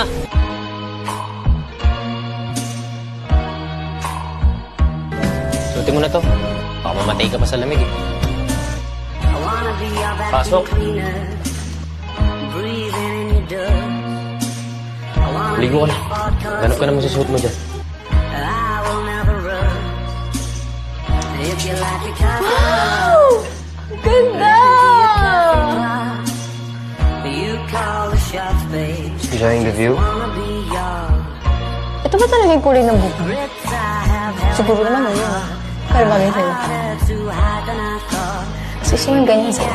na. Suotin mo na to. Baka mamatay ka pa sa lamig eh. Pasok. Ligo ka na. Ganap ka na masusuot mo dyan. Wow! Ganda! Enjoying the view? Ito ba talaga yung kulay ng buko? Siguro naman yun, ah. Pero bagay sa'yo. Gusto mo yung ganyan sa'yo.